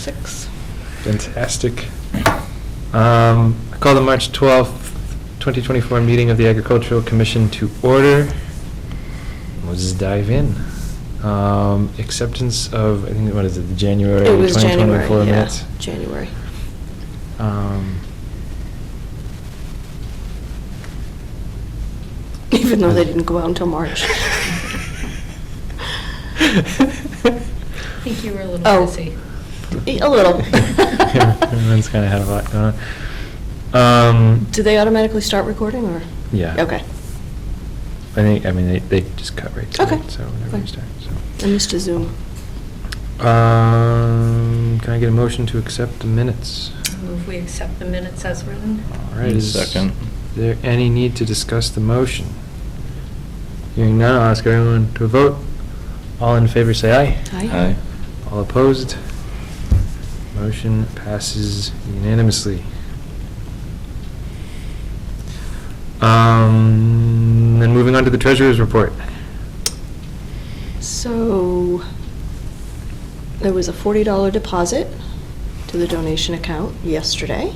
6. Fantastic. I call the March 12th, 2024 meeting of the Agricultural Commission to order. Let's just dive in. Acceptance of, I think, what is it, the January It was 2024 January, minutes? yeah, January. Even though they didn't go out until March. I think you were a little Oh. busy. A little. Everyone's kind of had a lot going on. Do they automatically start recording, or? Yeah. Okay. I mean, they just cut right to Okay. it, so whenever Fine. you start, so. I missed a Zoom. Can I get a motion to accept the minutes? Move we accept the minutes as written. All right. Second. Is there any need to discuss the motion? Hearing none, I'll ask everyone to vote. All in favor, say aye. Aye. All opposed? Motion passes unanimously. Then moving on to the treasurer's report. So, there was a $40 deposit to the donation account yesterday.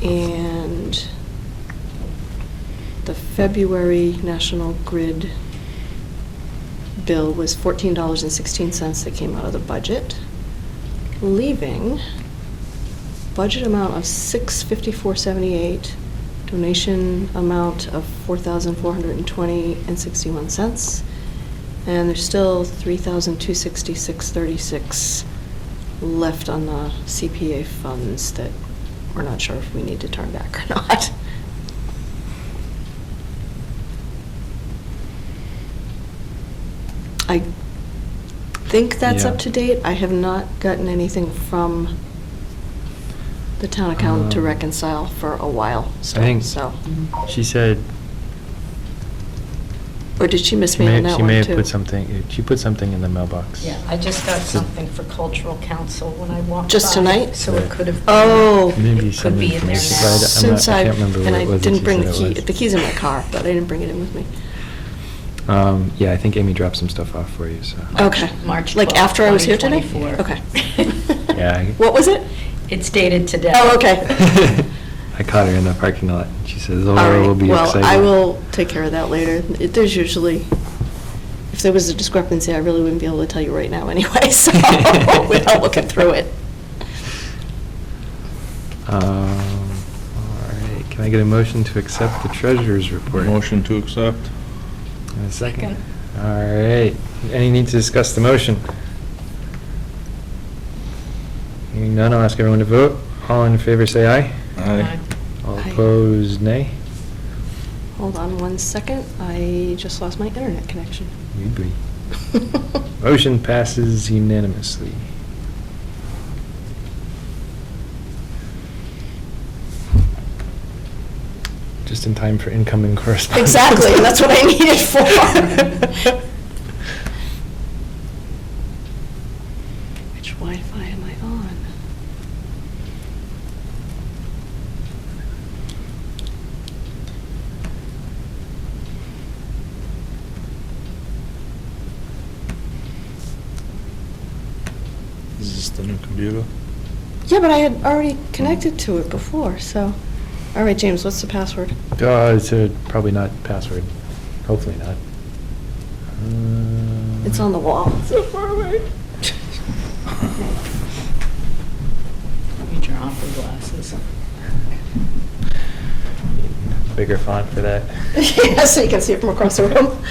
And the February National Grid bill was $14.16 that came out of the budget, leaving budget amount of $654.78, donation amount of $4,420.61, and there's still $3,266.36 left on the CPA funds that we're not sure if we need to turn back or not. I think that's Yeah. up to date. I have not gotten anything from the town accountant to reconcile for a while still, think- so. She said Or did she miss she me may on that she one, may too? have put something, she put something in the mailbox. Yeah, I just got something for cultural council when I walked by. Just tonight? So it could have. Oh. Maybe It some could be in there information, now. but Since I can't remember what and it I was that didn't she bring said the it key, was. the key's in my car, but I didn't bring it in with me. Yeah, I think Amy dropped some stuff off for you, so. Okay. March Like 12th, after I was here today? 2024. Okay. Yeah, What was it? It's dated today. Oh, okay. I caught her in the parking lot. She says, All Laura will right, be excited. well, I will take care of that later. There's usually, if there was a discrepancy, I really wouldn't be able to tell you right now anyway, so, without looking through it. All right, can I get a motion to accept the treasurer's report? Motion to accept. And a second? Second. All right, any need to discuss the motion? Hearing none, I'll ask everyone to vote. All in favor, say aye. Aye. All Aye. opposed, nay. Hold on one second, I just lost my internet connection. We agree. Motion passes unanimously. Just in time for incoming correspondence. Exactly, that's what I needed for. Which Wi-Fi am I on? Is this the new computer? Yeah, but I had already connected to it before, so. All right, James, what's the password? It's probably not password. Hopefully not. It's on the wall. So far away. Need your opera glasses. Bigger font for that. Yeah, so you can see it from across the room.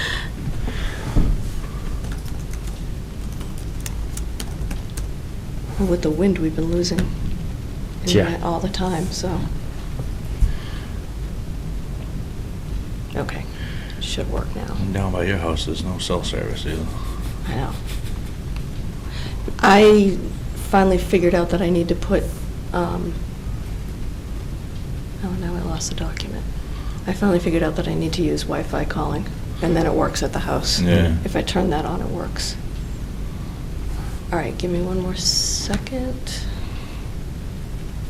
Well, with the wind, we've been losing internet all the time, so. Okay, should work now. And down by your house, there's no cell service either. I know. I finally figured out that I need to put, oh, now I lost the document. I finally figured out that I need to use Wi-Fi calling, and then it works at the house. Yeah. If I turn that on, it works. All right, give me one more second.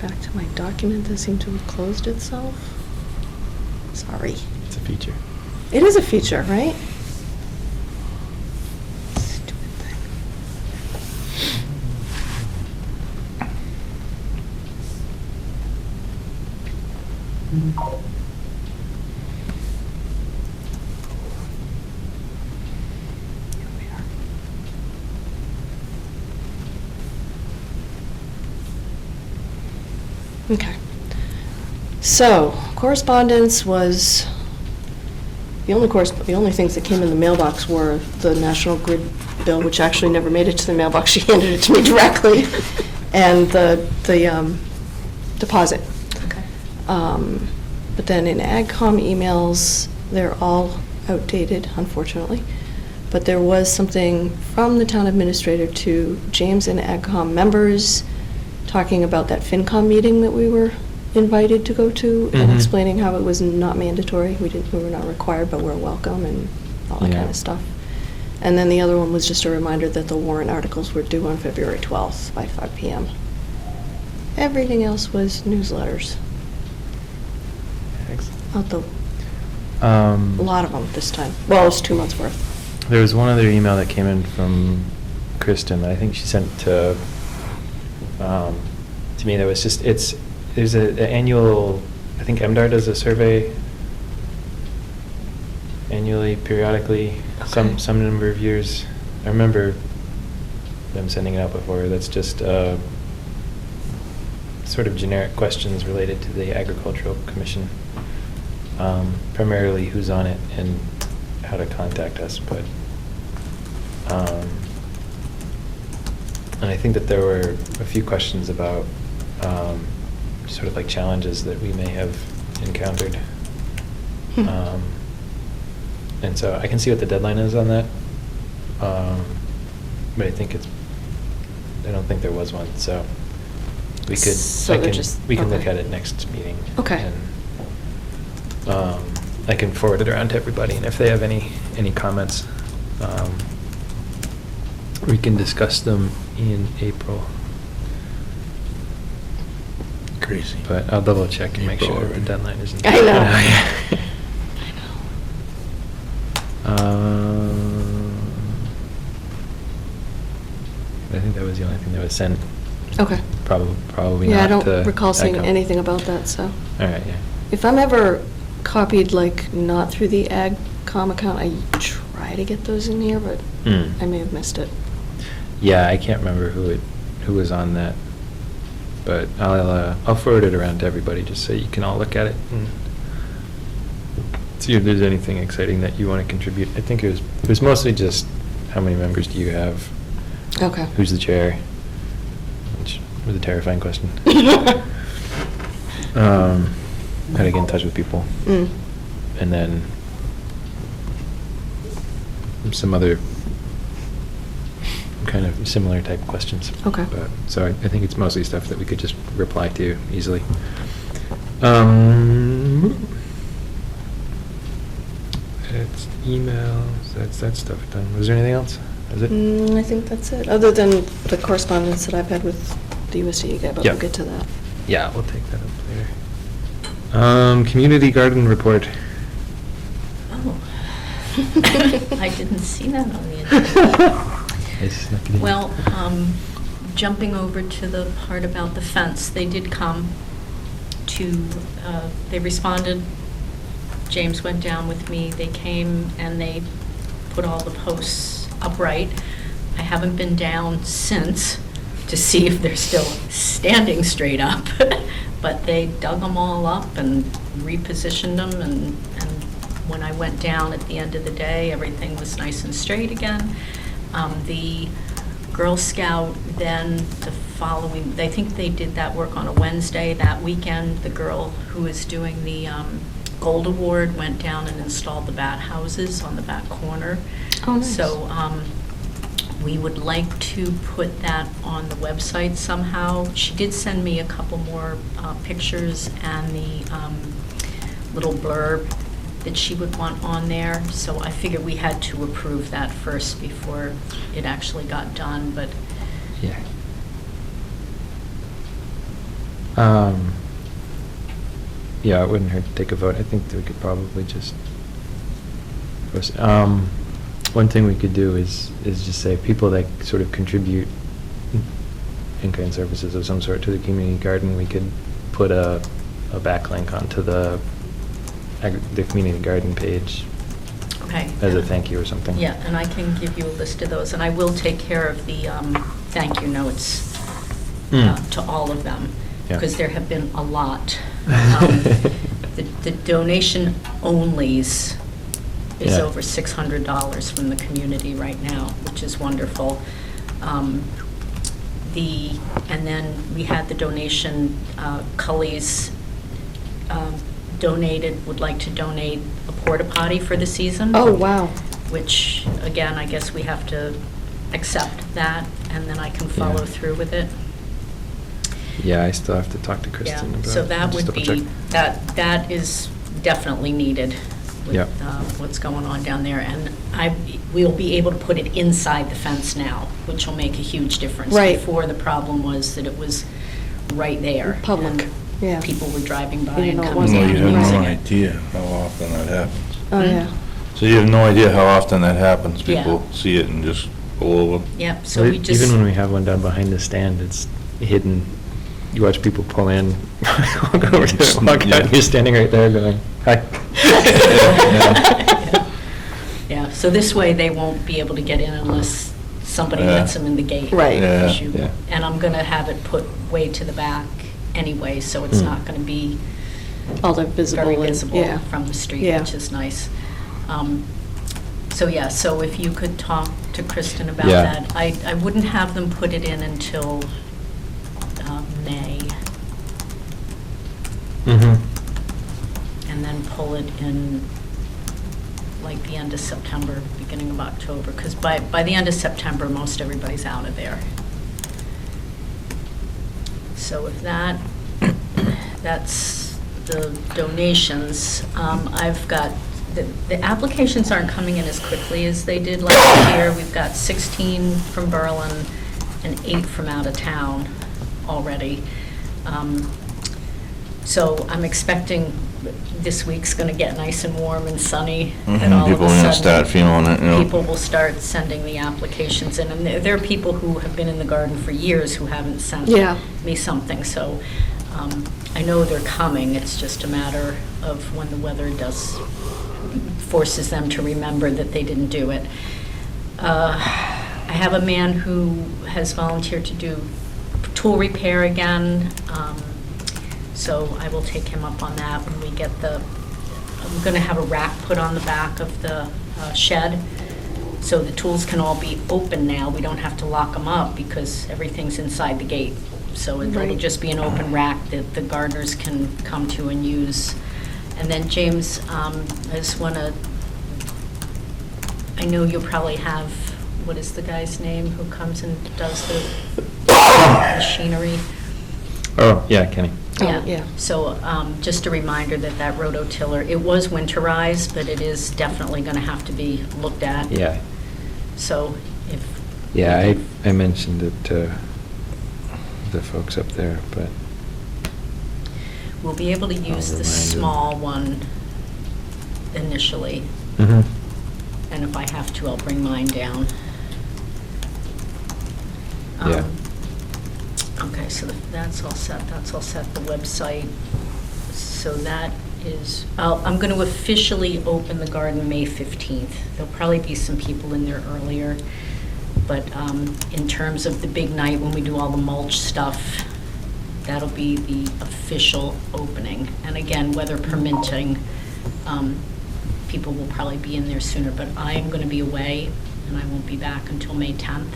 Back to my document that seemed to have closed itself. Sorry. It's a feature. It is a feature, right? Stupid thing. Okay. So, correspondence was, the only things that came in the mailbox were the National Grid bill, which actually never made it to the mailbox. She handed it to me directly, and the deposit. Okay. But then in AgCom emails, they're all outdated, unfortunately. But there was something from the town administrator to James and AgCom members talking about that FinCom meeting that we were invited to go to, and Mhm. explaining how it was not mandatory. We were not required, but we're welcome, and all that Yeah. kind of stuff. And then the other one was just a reminder that the warrant articles were due on February 12th by 5 p.m. Everything else was newsletters. Out the, a lot of them this time. Well, it was 2 months' worth. There was one other email that came in from Kristen that I think she sent to me. That was just, there's an annual, I think MDR does a survey annually, periodically, Okay. some number of years. I remember them sending it out before. That's just sort of generic questions related to the Agricultural Commission. Primarily who's on it and how to contact us, but and I think that there were a few questions about sort of like challenges that we may have encountered. Hmm. And so I can see what the deadline is on that. But I don't think there was one, so we could, So they're just- we can look okay. at it next meeting. Okay. And I can forward it around to everybody, and if they have any comments, we can discuss them in April. Crazy. But I'll double check and make April sure the already. deadline isn't. I know. I think that was the only thing that was sent. Okay. Probably Yeah, I not don't recall seeing AgCom. anything about that, so. All right, yeah. If I'm ever copied, like, not through the AgCom account, I try to get those in here, but Hmm. I may have missed it. Yeah, I can't remember who was on that, but I'll forward it around to everybody just so you can all look at it and see if there's anything exciting that you want to contribute. I think it was mostly just how many members do you have? Okay. Who's the chair? Which was a terrifying question. How to get in touch with people. Mm. And then some other kind of similar type questions. Okay. But, so I think it's mostly stuff that we could just reply to easily. It's emails, that's that stuff done. Was there anything else? Is it? I think that's it, other than the correspondence that I've had with the USDA guy, but Yep. we'll get to that. Yeah, we'll take that up later. Community garden report. Oh. I didn't see that on the agenda. I snuck it in. Well, jumping over to the part about the fence, they did come they responded. James went down with me. They came and they put all the posts upright. I haven't been down since to see if they're still standing straight up, but they dug them all up and repositioned them, and when I went down at the end of the day, everything was nice and straight again. The Girl Scout then the following, I think they did that work on a Wednesday. That weekend, the girl who was doing the Gold Award went down and installed the bat houses on the back corner. Oh, nice. So we would like to put that on the website somehow. She did send me a couple more pictures and the little blurb that she would want on there. So I figured we had to approve that first before it actually got done, but Yeah. Yeah, it wouldn't hurt to take a vote. I think that we could probably just post. One thing we could do is just say people that sort of contribute in-kind services of some sort to the community garden, we could put a a backlink onto the community garden page Okay. as a thank you or something. Yeah, and I can give you a list of those, and I will take care of the thank you notes to all of them, Yeah. because there have been a lot. The donation onlys is Yeah. over $600 from the community right now, which is wonderful. And then we had the donation, Cully's would like to donate a porta potty for the season. Oh, wow. Which, again, I guess we have to accept that, and then I can follow Yeah. through with it. Yeah, I still have to talk to Yeah, Kristen about. so that just would double be, check. that is definitely needed with Yep. what's going on down there. And we'll be able to put it inside the fence now, which will make a huge difference. Right. Before, the problem was that it was right there. Public, and yeah. People were driving by You didn't and know it coming wasn't in Well, you and have using no it. idea how often that happens. Oh, Hmm? yeah. So you have no idea how often that happens. Yeah. People see it and just go over. Yep, so Well, we just. Even when we have one down behind the stand, it's hidden. You watch people pull in, walk over there, walk out, and you're standing right there going, hi. Yeah, so this way they won't be able to get in unless somebody Yeah. lets them in the gate. Right. Yeah. Issue. Yeah. And I'm gonna have it put way to the back anyway, so it's Hmm. not gonna be All the visible. very and- visible yeah. from the street, Yeah. which is nice. So yeah, so if you could talk to Kristen about Yeah. that. I wouldn't have them put it in until May, Mm-hmm. and then pull it in like the end of September, beginning of October, because by the end of September, most everybody's out of there. So if that's the donations. I've got, the applications aren't coming in as quickly as they did last year. We've got 16 from Berlin and 8 from out of town already. So I'm expecting this week's going to get nice and warm and sunny, and all of People a are gonna sudden, start feeling it, you know. people will start sending the applications in. And there are people who have been in the garden for years who haven't sent Yeah. me something. So I know they're coming. It's just a matter of when the weather forces them to remember that they didn't do it. I have a man who has volunteered to do tool repair again. So I will take him up on that when we get I'm going to have a rack put on the back of the shed, so the tools can all be open now. We don't have to lock them up because everything's inside the gate. So it'll Right. just be an open rack that the gardeners can come to and use. And then, James, I just want to, I know you'll probably have, what is the guy's name who comes and does the machinery? Oh, yeah, Kenny. Oh, yeah. So just a reminder that rototiller, it was winterized, but it is definitely going to have to be looked at. Yeah. So if. Yeah, I mentioned it to the folks up there, but We'll be able to use the remind them. small one initially, mm-hmm. and if I have to, I'll bring mine down. Yeah. Okay, so that's all set, the website. So that is, I'm going to officially open the garden May 15th. There'll probably be some people in there earlier, but in terms of the big night when we do all the mulch stuff, that'll be the official opening. And again, weather permitting, people will probably be in there sooner, but I am going to be away, and I won't be back until May 10th.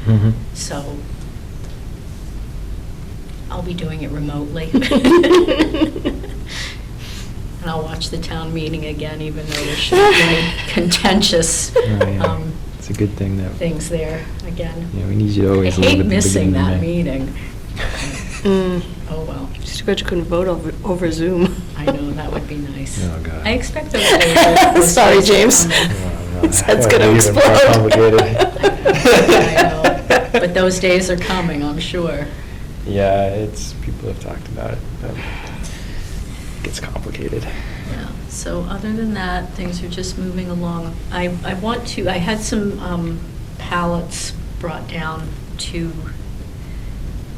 Mm-hmm. So I'll be doing it remotely. And I'll watch the town meeting again, even though there shouldn't be any contentious Oh, yeah. It's a good thing that. things there again. Yeah, we need you to I always leave hate at the missing beginning of that May. meeting. Mm. Oh, well. Just too bad you couldn't vote over Zoom. I know, that would be nice. Oh, God. I expect those days are- those Sorry, days are James. coming. Oh, His head's yeah, gonna even more explode. complicated. I know. But those days are coming, I'm sure. Yeah, people have talked about it, but it gets complicated. Yeah, so other than that, things are just moving along. I had some pallets brought down to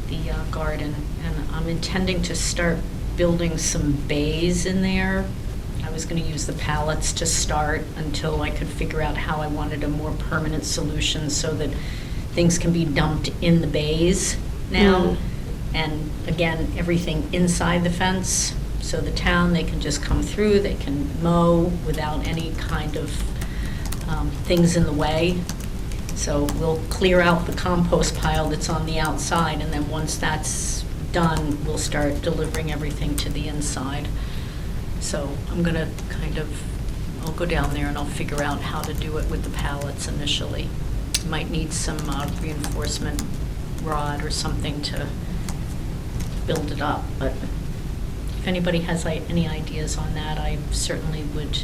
the garden, and I'm intending to start building some bays in there. I was gonna use the pallets to start until I could figure out how I wanted a more permanent solution so that things can be dumped in the bays now. And again, everything inside the fence, so the town, they can just come through, they can mow without any kind of things in the way. So we'll clear out the compost pile that's on the outside, and then once that's done, we'll start delivering everything to the inside. So I'm gonna I'll go down there and I'll figure out how to do it with the pallets initially. Might need some reinforcement rod or something to build it up, but if anybody has any ideas on that, I certainly would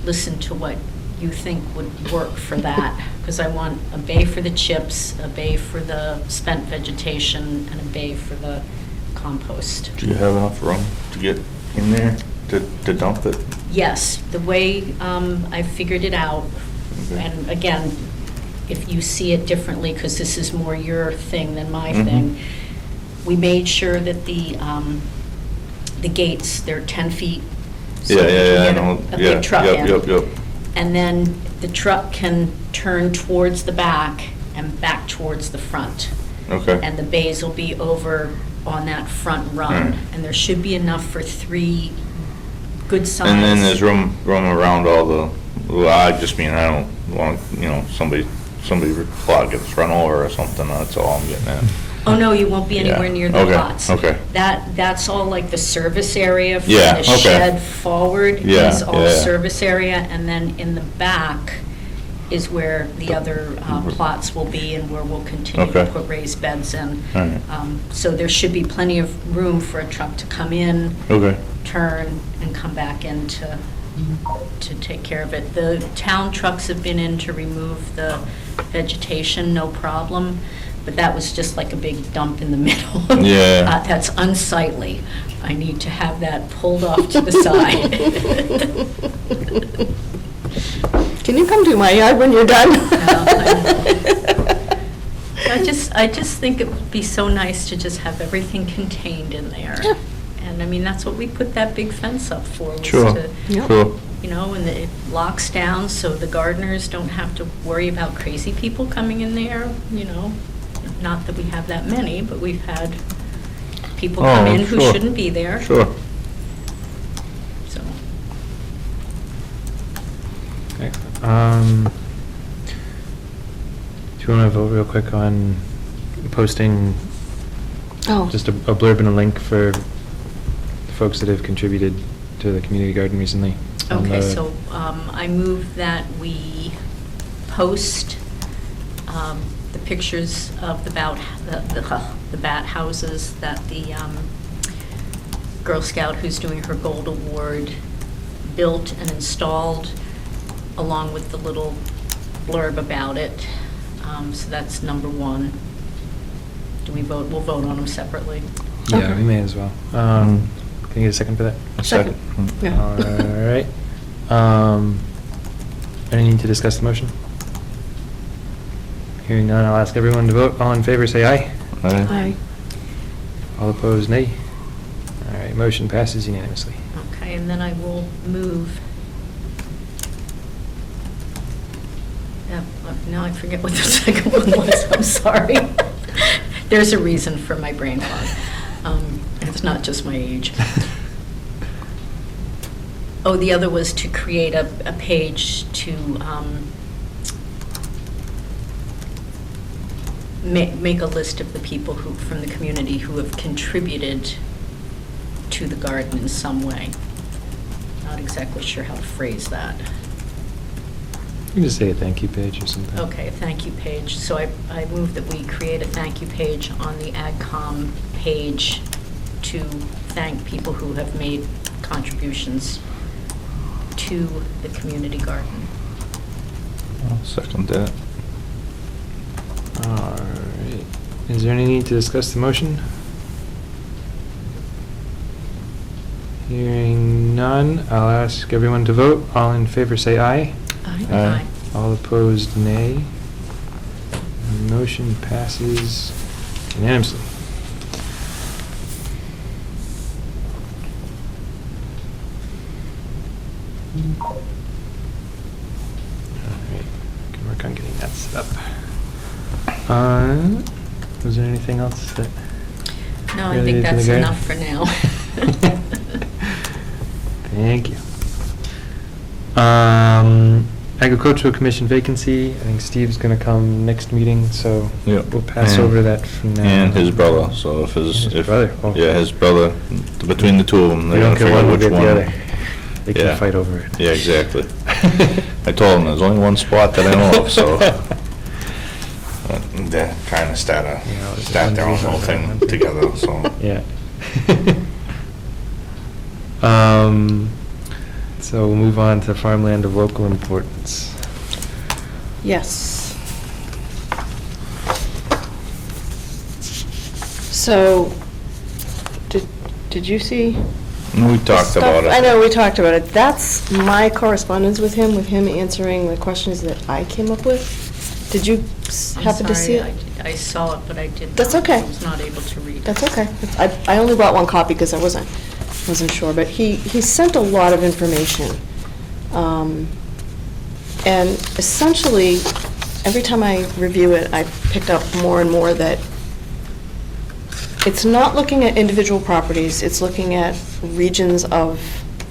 listen to what you think would work for that, because I want a bay for the chips, a bay for the spent vegetation, and a bay for the compost. Do you have enough room to get in there to dump it? Yes, the way I figured it out, Okay. and again, if you see it differently, because this is more your thing than my Mhm. thing, we made sure that the gates, they're 10 feet. so Yeah, we yeah, can yeah, I get know. a Yeah, big truck yep, in. Yep. And then the truck can turn towards the back and back towards the front. Okay. And the bays will be over on that front run. Mm. And there should be enough for 3 good sized. And then there's room around all the, well, I just mean, I don't want, somebody plot gets run over or something, that's all I'm getting at. Oh, no, you won't be Yeah. anywhere near the Okay, lots. okay. That's all like the service area from Yeah, the okay. shed forward Yeah, is all yeah. service area, and then in the back is where the other plots will be and where we'll continue to Okay. put raised beds in. All right. So there should be plenty of room for a truck to come in, Okay. turn, and come back in to take care of it. The town trucks have been in to remove the vegetation, no problem, but that was just like a big dump in the middle. Yeah. That's unsightly. I need to have that pulled off to the side. Can you come to my yard when you're done? I just think it would be so nice to just have everything contained in there. Yeah. And I mean, that's what we put that big fence up for, was Sure, to, Yep. sure. and it locks down so the gardeners don't have to worry about crazy people coming in there, Not that we have that many, but we've had people come Oh, in who sure. shouldn't be there. Sure. So, Okay. Do you want to vote real quick on posting Oh. just a blurb and a link for the folks that have contributed to the community garden recently? on okay, the- so I move that we post the pictures of the bat houses that the Girl Scout who's doing her Gold Award built and installed, along with the little blurb about it. So that's number 1. Do we vote? We'll vote on them separately. Yeah, Okay. we may as well. Can you get a second for that? Second. Yeah. All right. Any need to discuss the motion? Hearing none, I'll ask everyone to vote. All in favor, say aye. Aye. All opposed, nay. All right, motion passes unanimously. Okay, and then I will move. Yeah, now I forget what the second one was, I'm sorry. There's a reason for my brain fog. It's not just my age. Oh, the other was to create a page to make a list of the people from the community who have contributed to the garden in some way. Not exactly sure how to phrase that. You can just say a thank you page or something. Okay, a thank you page. So I move that we create a thank you page on the AgCom page to thank people who have made contributions to the community garden. I'll second that. All right. Is there any need to discuss the motion? Hearing none, I'll ask everyone to vote. All in favor, say aye. Aye. All opposed, nay. Motion passes unanimously. Alright, can work on getting that set up. Was there anything else that? No, I related think to the that's grant? enough for now. Thank you. Agricultural Commission vacancy, I think Steve's gonna come next meeting, so Yep. we'll pass And- over that from now. And his brother, so if his. His if- brother, oh. Yeah, his brother, between the two of them, We they're don't gonna get figure one, out we'll which get one. the other. They Yeah. can fight over it. Yeah, exactly. I told him there's only one spot that I know of, so. They're trying to start Yeah, it's their own one little reason. thing together, so. Yeah. So we'll move on to farmland of local importance. Yes. So, did you see? We talked stuff? about it. I know, we talked about it. That's my correspondence with him answering the questions that I came up with. Did you I'm happen to see sorry, it? I saw it, but I did not. That's okay. I was not able to read it. That's okay. I only brought one copy because I wasn't sure, but he sent a lot of information. And essentially, every time I review it, I picked up more and more that it's not looking at individual properties, it's looking at regions of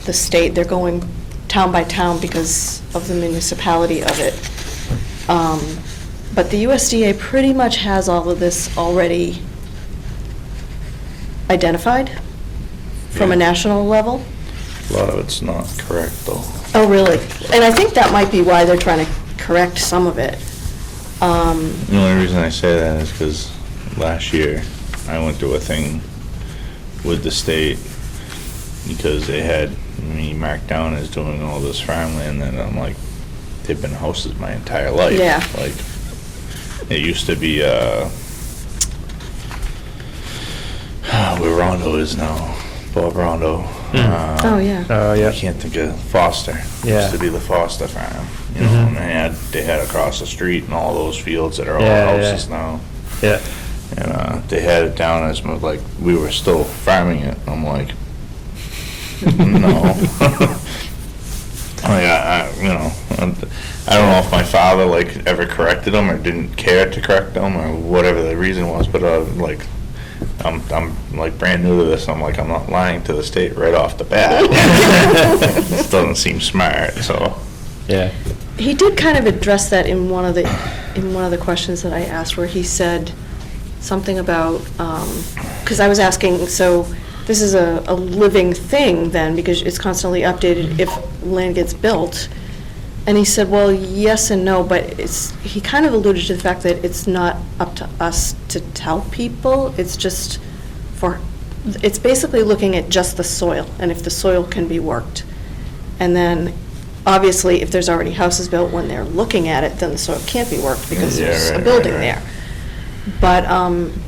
the state. They're going town by town because of the municipality of it. But the USDA pretty much has all of this already identified from a Yeah. national level. A lot of it's not correct, though. Oh, really? And I think that might be why they're trying to correct some of it. The only reason I say that is because last year, I went through a thing with the state because they had me marked down as doing all this farmland, and I'm like, they've been houses my entire life. Yeah. Like, it used to be, where Rondo is now, Bob Rondo. Oh, yeah. Oh, yeah. I can't think of Foster. Yeah. Used to be the Foster farm, you know, Mhm. and they had across the street and all those fields that are all Yeah, yeah. houses now. Yeah. And they had it down as like we were still farming it. I'm like, no. Like you know, I don't know if my father like ever corrected them or didn't care to correct them or whatever the reason was, but like. I'm like brand new to this. I'm like, I'm not lying to the state right off the bat. This doesn't seem smart, so. Yeah. He did kind of address that in one of the questions that I asked, where he said something about, because I was asking, so this is a living thing then, because it's constantly updated if land gets built. And he said, well, yes and no, but he kind of alluded to the fact that it's not up to us to tell people. It's just it's basically looking at just the soil, and if the soil can be worked. And then, obviously, if there's already houses built, when they're looking at it, then the soil can't be worked because Yeah, there's a right, building right, right. there. But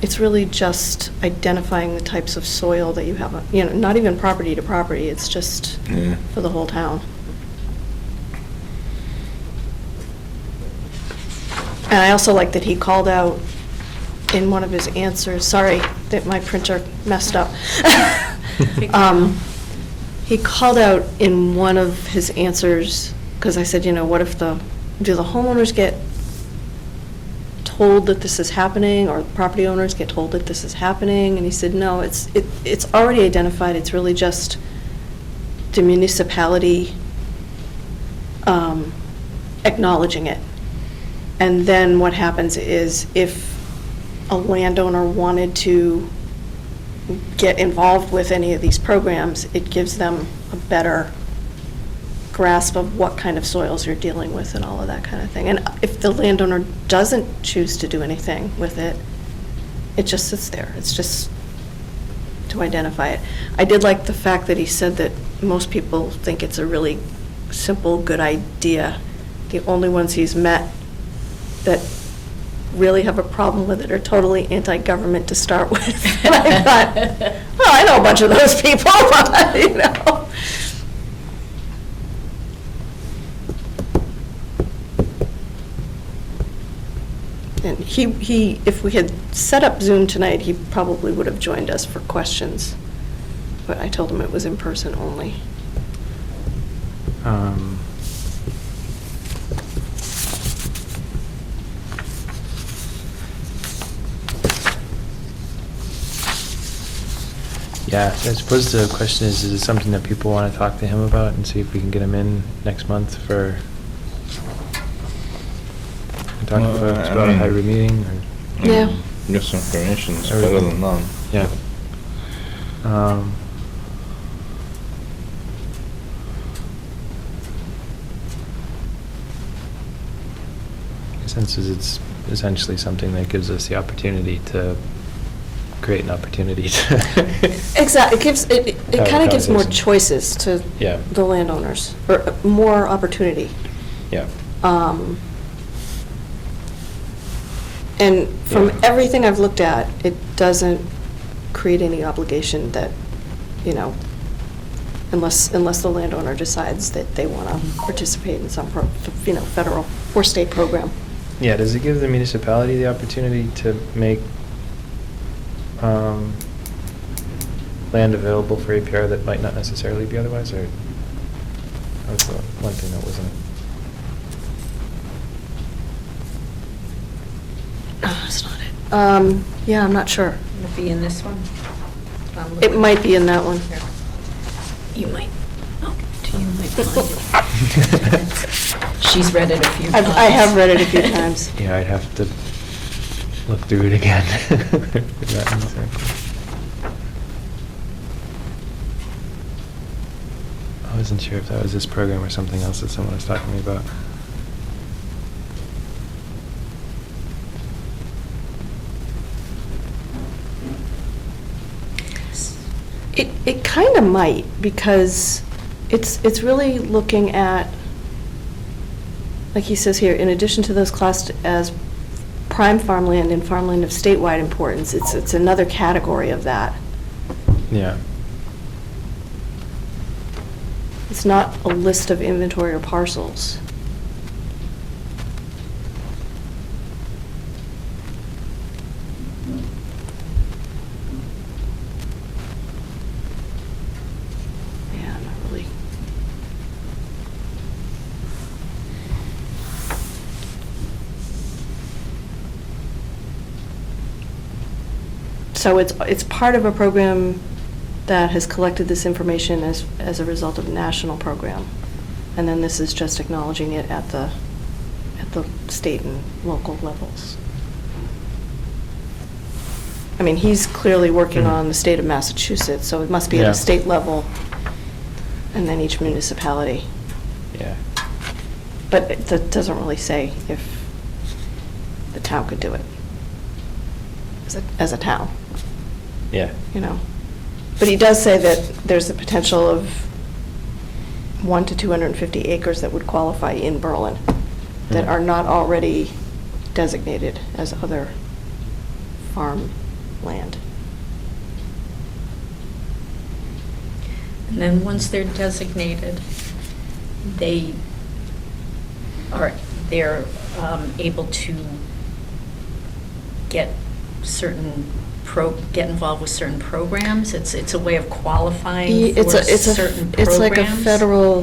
it's really just identifying the types of soil that you have, not even property to property, it's just Yeah. for the whole town. And I also like that he called out in one of his answers, sorry that my printer messed up. He called out in one of his answers, because I said, what if do the homeowners get told that this is happening, or the property owners get told that this is happening? And he said, no, it's already identified, it's really just the municipality acknowledging it. And then what happens is, if a landowner wanted to get involved with any of these programs, it gives them a better grasp of what kind of soils you're dealing with and all of that kind of thing. And if the landowner doesn't choose to do anything with it, it just sits there. It's just to identify it. I did like the fact that he said that most people think it's a really simple, good idea. The only ones he's met that really have a problem with it are totally anti-government to start with. And I thought, well, I know a bunch of those people, but, And he, if we had set up Zoom tonight, he probably would have joined us for questions. But I told him it was in person only. Um, Yeah, I suppose the question is it something that people want to talk to him about and see if we can get him in next month for talk Well, about, I about a mean- hybrid meeting or? Yeah. Misinformation's Or- better than none. Yeah. Um, My sense is it's essentially something that gives us the opportunity to create an opportunity to. Exactly, it gives, it Have a kind of gives more conversation. choices to Yeah. the landowners, or more opportunity. Yeah. And from Yeah. everything I've looked at, it doesn't create any obligation that, you know, unless the landowner decides that they want to participate in some, federal or state program. Yeah, does it give the municipality the opportunity to make land available for APR that might not necessarily be otherwise, or that was the one thing that wasn't? No, that's not it. Yeah, I'm not sure. Will it be in this one? I'm It looking. might be in that one. Here. You might, oh, you might find it. She's read it a few times. I have read it a few times. Yeah, I'd have to look through it again. That in a second. I wasn't sure if that was this program or something else that someone was talking to me about. It kind of might, because it's really looking at, like he says here, in addition to those classed as prime farmland and farmland of statewide importance, it's another category of that. Yeah. It's not a list of inventory or parcels. Yeah, not really. So it's part of a program that has collected this information as a result of a national program. And then this is just acknowledging it at the state and local levels. I mean, he's clearly working Mhm. on the state of Massachusetts, so it must be at Yeah. a state level, and then each municipality. Yeah. But that doesn't really say if the town could do it as a town, Yeah. you know? But he does say that there's the potential of 1 to 250 acres that would qualify in Berlin that Mhm. are not already designated as other farm land. And then once they're designated, they're able to get get involved with certain programs. It's a way of qualifying for certain programs. It's like a federal,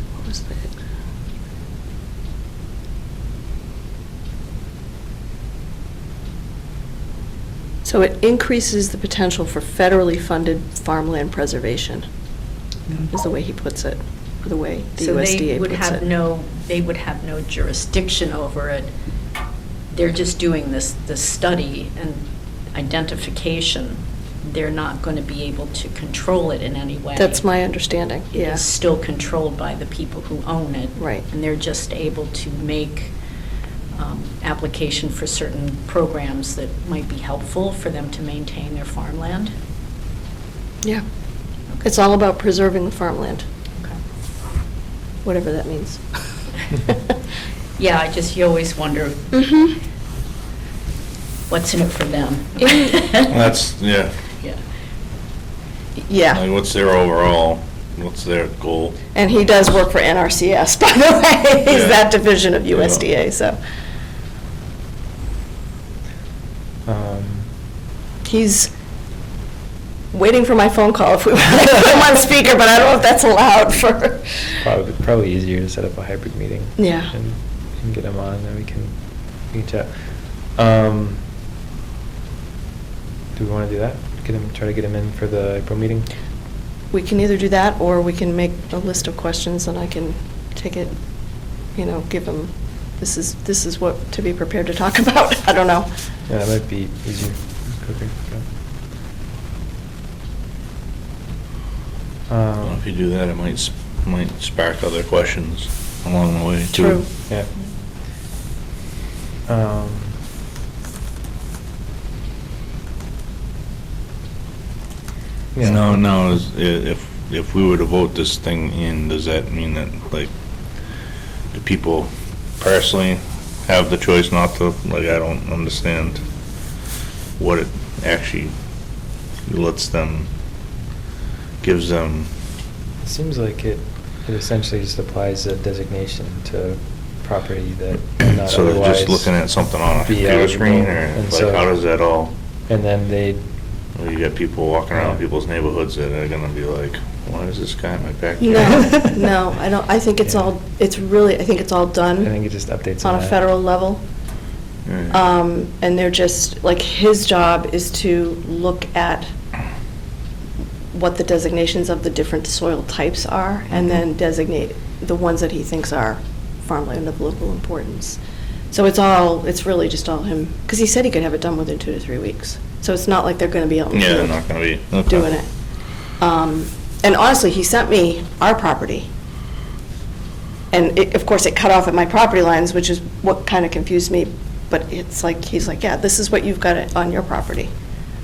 what was that? So it increases the potential for federally funded farmland preservation, is the way he puts it, or the way the So they USDA would puts have it. they would have no jurisdiction over it. They're just doing this study and identification. They're not going to be able to control it in any way. That's my understanding, It yeah. is still controlled by the people who own it. Right. And they're just able to make application for certain programs that might be helpful for them to maintain their farmland. Yeah. It's all about preserving the farmland, Okay. whatever that means. Yeah, you always wonder Mhm. what's in it for them. That's, yeah. Yeah. Yeah. Like, what's their overall, what's their goal? And he does work for NRCS, by the way. He's Yeah. that division of Yeah. USDA, so Um, he's waiting for my phone call if we want to put him on speaker, but I don't know if that's allowed for. Probably easier to set up a hybrid meeting. Yeah. And get him on, and then we can chat. Do we want to do that? Try to get him in for the April meeting? We can either do that, or we can make a list of questions and I can take it, give him, this is what to be prepared to talk about. I don't know. Yeah, that might be easier. Quicker. Well, if you do that, it might spark other questions along the way too. True. Yeah. Yeah. No, if we were to vote this thing in, does that mean that, like, do people personally have the choice not to, like, I don't understand what it actually lets them, gives them. It seems like it essentially just applies a designation to property that not So they're otherwise just looking at something on a be computer screen, eligible. or And like, so- how does that all, And then well, you got people walking around Yeah. people's neighborhoods that are gonna be like, why is this guy in my backyard? No, I don't, I think it's Yeah. all, I think it's all I done think it just updates on a that. federal level. Yeah. And they're just, like, his job is to look at what the designations of the different soil types are, and then designate the ones that he thinks are farmland of local importance. So it's really just all him, because he said he could have it done within 2 to 3 weeks. So it's not like they're gonna be out in the Yeah, they're field not gonna be. Okay. doing it. And honestly, he sent me our property. And of course, it cut off at my property lines, which is what kind of confused me. But it's like, he's like, yeah, this is what you've got it on your property.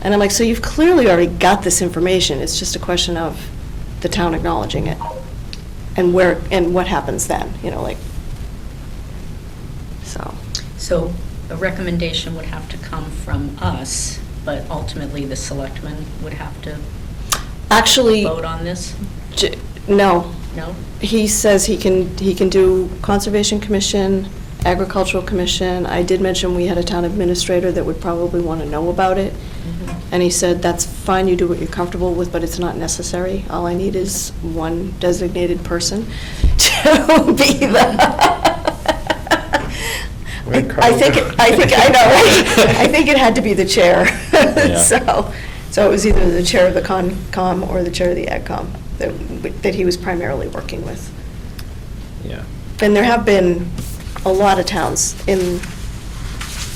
And I'm like, so you've clearly already got this information. It's just a question of the town acknowledging it. And what happens then, so. So a recommendation would have to come from us, but ultimately the selectmen would have to Actually, vote on this? no. No? He says he can do Conservation Commission, Agricultural Commission. I did mention we had a town administrator that would probably want to know about it. And he said, that's fine, you do what you're comfortable with, but it's not necessary. All I need is one designated person to be Right, I think, I know, right? I think it had to be the chair. Yeah. So it was either the chair of the Concom or the chair of the AgCom that he was primarily working with. Yeah. And there have been a lot of towns in,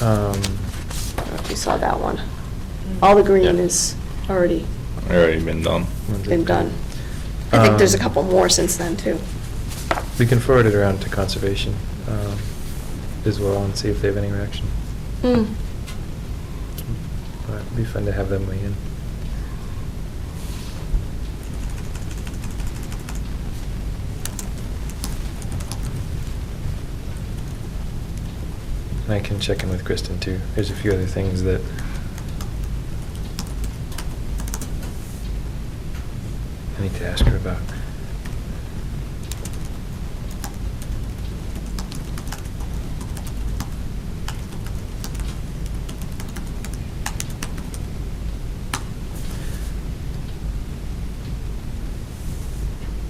I don't know if you saw that one. All the green Yeah. is already Already been done. been done. I think there's a couple more since then, too. We can forward it around to Conservation as well and see if they have any reaction. Hmm. But it'd be fun to have them weigh in. And I can check in with Kristen too. There's a few other things that I need to ask her about.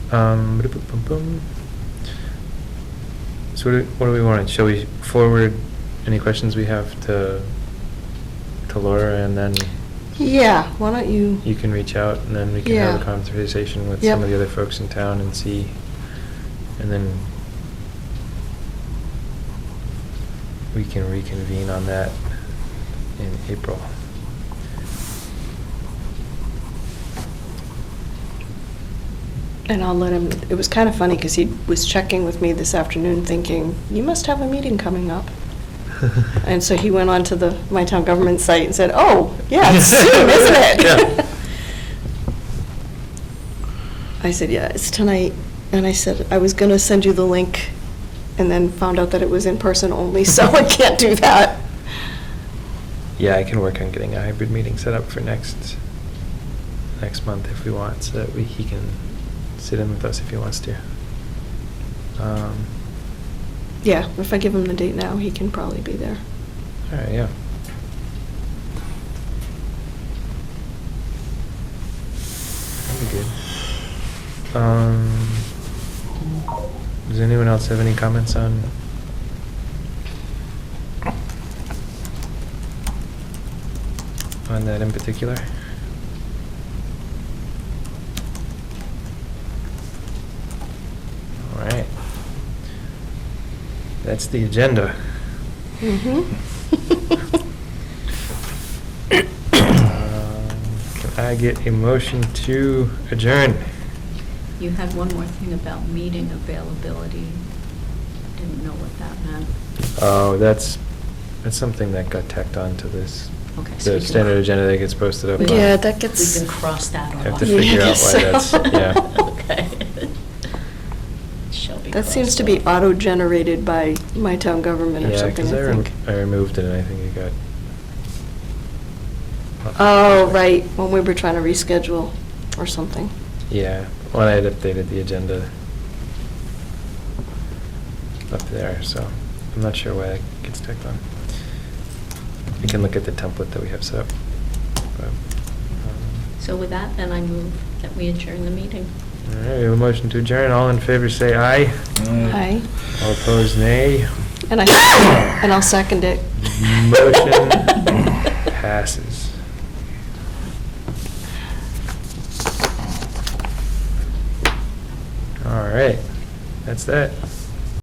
Ba-da-boom-boom-boom. So what do we want? Shall we forward any questions we have to Laura, and then Yeah, why don't you, you can reach out, and then we can have a Yeah. conversation with Yep. some of the other folks in town and see, and then we can reconvene on that in April. and I'll let him, it was kind of funny because he was checking with me this afternoon thinking, you must have a meeting coming up. And so he went on to the My Town Government site and said, oh, yeah, it's soon, isn't it? Yeah. I said, yeah, it's tonight. And I said, I was going to send you the link, and then found out that it was in person only, so I can't do that. Yeah, I can work on getting a hybrid meeting set up for next month if we want, so that he can sit in with us if he wants to. Yeah, if I give him the date now, he can probably be there. All right, yeah. Does anyone else have any comments on? On that in particular? All right. That's the agenda. Can I get a motion to adjourn? You had one more thing about meeting availability. Didn't know what that meant. Oh, that's something that got tacked on to this. Okay, so The we can- standard agenda that gets posted up. Yeah, on- that We gets. can cross that off. Have to Yeah, figure I out guess why that's, so. yeah. Okay. Shall be That seems crossed to be off. auto-generated by my town government or Yeah, something, because I think. I removed it and I think it got. Oh, right, when we were trying to reschedule or something. Yeah, when I had updated the agenda up there, so I'm not sure why that gets tacked on. We can look at the template that we have set up. But, So with that, then I move that we adjourn the meeting. all right, we have a motion to adjourn. All in favor, say aye. Aye. All opposed, nay. And I'll second it. Motion passes. All right, that's that.